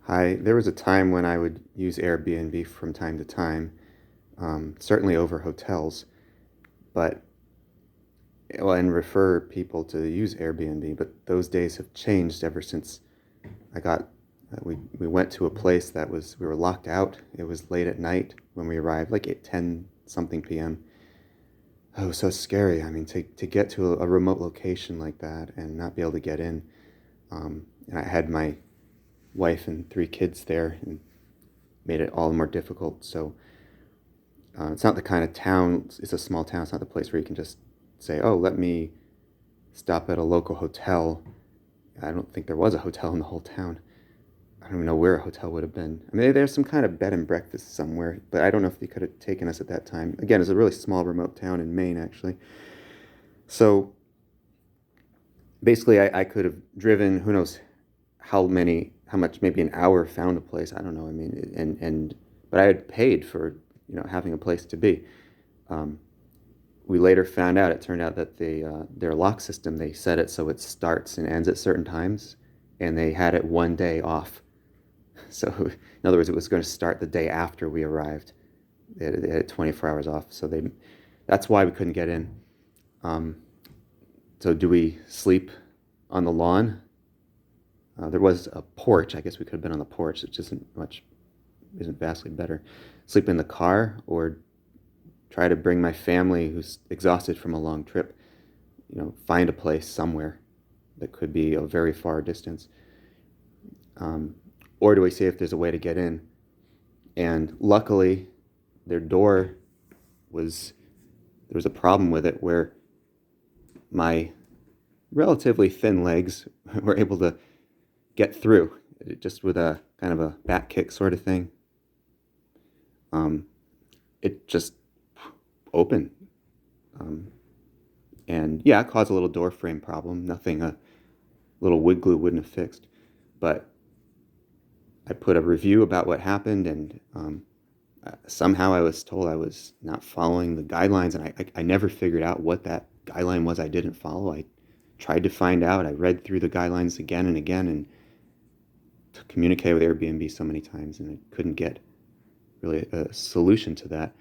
Hi, there was a time when I would use Airbnb from time to time, certainly over hotels, but and refer people to use Airbnb. But those days have changed ever since I got. We went to a place that we were locked out. It was late at night when we arrived, like at 10 something p.m. Oh, it was so scary. I mean, to get to a remote location like that and not be able to get in. And I had my wife and three kids there, and made it all the more difficult. So it's not the kind of town, it's a small town. It's not the place where you can just say, oh, let me stop at a local hotel. I don't think there was a hotel in the whole town. I don't even know where a hotel would have been. I mean, there's some kind of bed and breakfast somewhere, but I don't know if they could have taken us at that time. Again, it's a really small, remote town in Maine, actually. So basically, I could have driven, who knows how much, maybe an hour, found a place. I don't know. I mean, but I had paid for, having a place to be. Um, we later found out, it turned out that their lock system, they set it so it starts and ends at certain times, and they had it one day off. So, in other words, it was going to start the day after we arrived. They had 24 hours off, so that's why we couldn't get in. Um, so, do we sleep on the lawn? There was a porch. I guess we could have been on the porch, which isn't vastly better. Sleep in the car, or try to bring my family, who's exhausted from a long trip, find a place somewhere that could be a very far distance. Or do we see if there's a way to get in? And luckily, their door there was a problem with it where my relatively thin legs were able to get through, just with a kind of a back kick sort of thing. It just opened. And yeah, it caused a little door frame problem. Nothing a little wood glue wouldn't have fixed. But I put a review about what happened, and somehow I was told I was not following the guidelines, and I never figured out what that guideline was I didn't follow. I tried to find out. I read through the guidelines again and again, and to communicate with Airbnb so many times, and I couldn't get really a solution to that.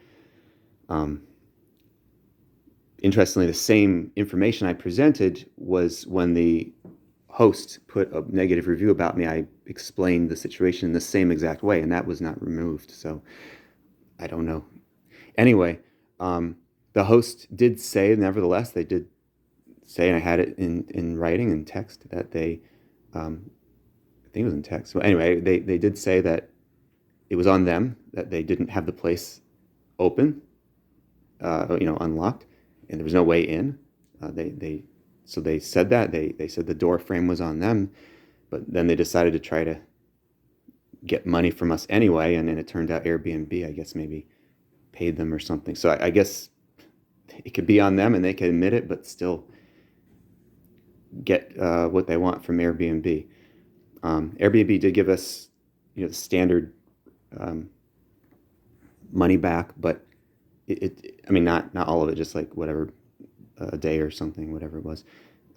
Interestingly, the same information I presented was when the host put a negative review about me. I explained the situation in the same exact way, and that was not removed. So I don't know. Anyway, the host did say, nevertheless, they did say, and I had it in writing and text, that I think it was in text. So anyway, they did say that it was on them, that they didn't have the place open, unlocked, and there was no way in. So they said that they said the door frame was on them, but then they decided to try to get money from us anyway, and then it turned out Airbnb, I guess, maybe paid them or something. So I guess it could be on them, and they could admit it, but still get what they want from Airbnb. Airbnb did give us, the standard money back, but I mean, not all of it, just like whatever, a day or something, whatever it was,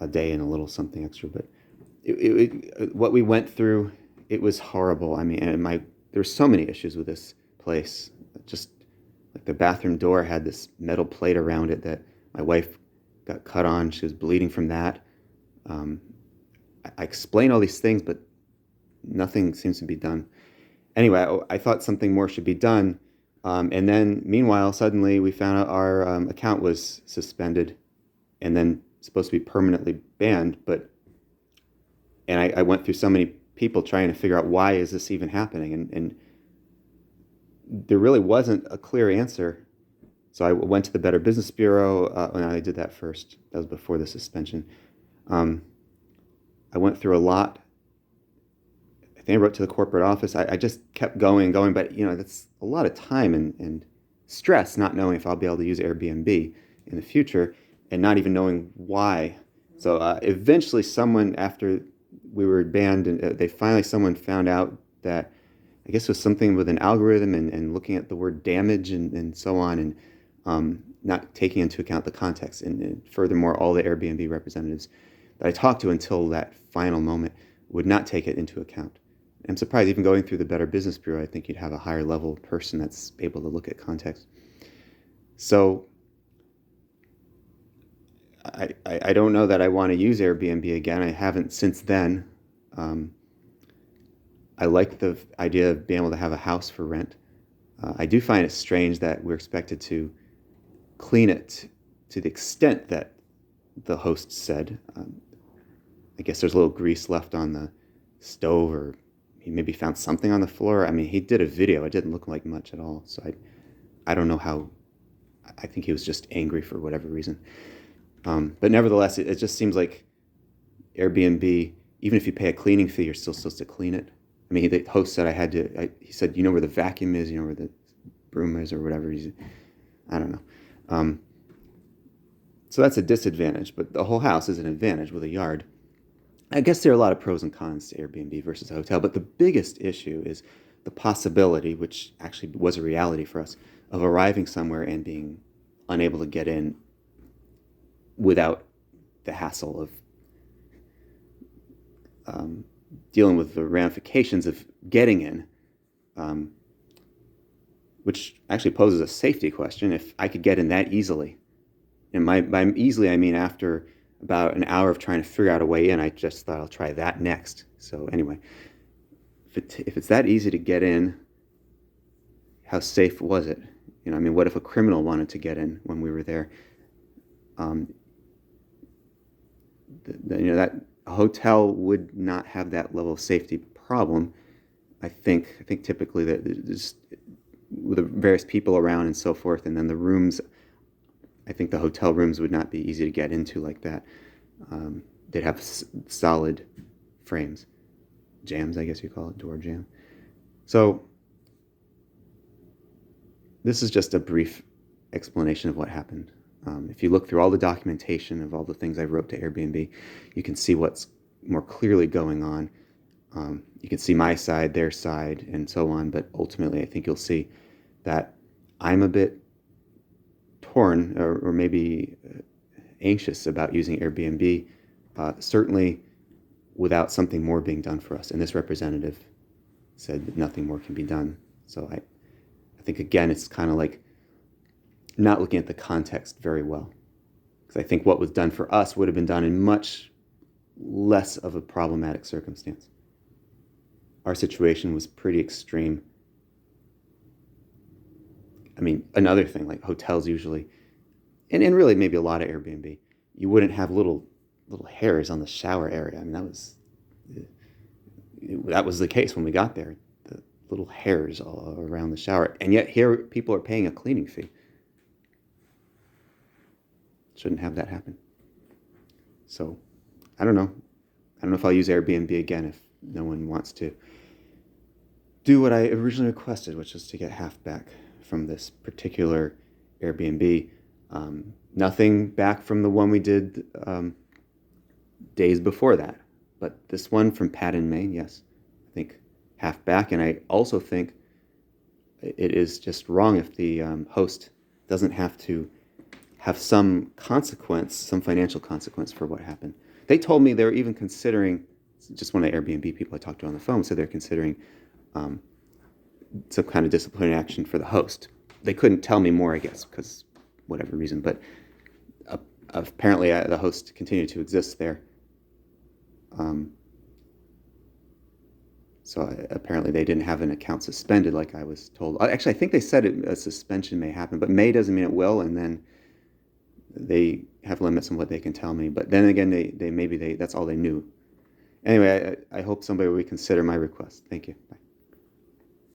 a day and a little something extra. But what we went through, it was horrible. I mean, and there's so many issues with this place. Just like the bathroom door had this metal plate around it that my wife got cut on. She was bleeding from that. I explain all these things, but nothing seems to be done. Anyway, I thought something more should be done. And then, meanwhile, suddenly we found out our account was suspended, and then supposed to be permanently banned. And I went through so many people trying to figure out, why is this even happening? And there really wasn't a clear answer. So I went to the Better Business Bureau, and I did that first. That was before the suspension. I went through a lot. I think I wrote to the corporate office. I just kept going, but that's a lot of time and stress, not knowing if I'll be able to use Airbnb in the future, and not even knowing why. So eventually, someone, after we were banned, and someone found out that, I guess it was something with an algorithm, and looking at the word damage and so on, and not taking into account the context. And furthermore, all the Airbnb representatives that I talked to until that final moment would not take it into account. I'm surprised, even going through the Better Business Bureau, I think you'd have a higher level person that's able to look at context. So I don't know that I want to use Airbnb again. I haven't since then. Um, I like the idea of being able to have a house for rent. I do find it strange that we're expected to clean it to the extent that the host said. I guess there's a little grease left on the stove, or he maybe found something on the floor. I mean, he did a video. It didn't look like much at all. So I don't know how. I think he was just angry for whatever reason. But nevertheless, it just seems like Airbnb, even if you pay a cleaning fee, you're still supposed to clean it. I mean, the host said he said, you know where the vacuum is, you know where the broom is, or whatever. I don't know. So that's a disadvantage, but the whole house is an advantage with a yard. I guess there are a lot of pros and cons to Airbnb versus a hotel, but the biggest issue is the possibility, which actually was a reality for us, of arriving somewhere and being unable to get in without the hassle of dealing with the ramifications of getting in, which actually poses a safety question. If I could get in that easily, and by easily I mean after about an hour of trying to figure out a way in, I just thought I'll try that next. So anyway, if it's that easy to get in, how safe was it? You know, I mean, what if a criminal wanted to get in when we were there? That a hotel would not have that level of safety problem. I think typically that just with the various people around and so forth, and then the rooms. I think the hotel rooms would not be easy to get into like that. They'd have solid frames, jams, I guess you call it, door jam. So this is just a brief explanation of what happened. If you look through all the documentation of all the things I wrote to Airbnb, you can see what's more clearly going on. You can see my side, their side, and so on. But ultimately, I think you'll see that I'm a bit torn, or maybe anxious about using Airbnb, certainly without something more being done for us. And this representative said that nothing more can be done. So I think, again, it's kind of like not looking at the context very well. Because I think what was done for us would have been done in much less of a problematic circumstance. Our situation was pretty extreme. I mean, another thing, like hotels usually, and really maybe a lot of Airbnb, you wouldn't have little hairs on the shower area. I mean, that was the case when we got there, the little hairs all around the shower. And yet here people are paying a cleaning fee. Shouldn't have that happen. So I don't know. I don't know if I'll use Airbnb again if no one wants to do what I originally requested, which was to get half back from this particular Airbnb. Nothing back from the one we did days before that. But this one from Patton, Maine, yes, I think half back. And I also think it is just wrong if the host doesn't have to have some consequence, some financial consequence for what happened. They told me they were even considering, just one of the Airbnb people I talked to on the phone said they're considering some kind of disciplinary action for the host. They couldn't tell me more, I guess, because whatever reason, but apparently the host continued to exist there. So apparently they didn't have an account suspended like I was told. Actually, I think they said a suspension may happen, but may doesn't mean it will, and then they have limits on what they can tell me. But then again, they that's all they knew. Anyway, I hope somebody will reconsider my request. Thank you. Bye.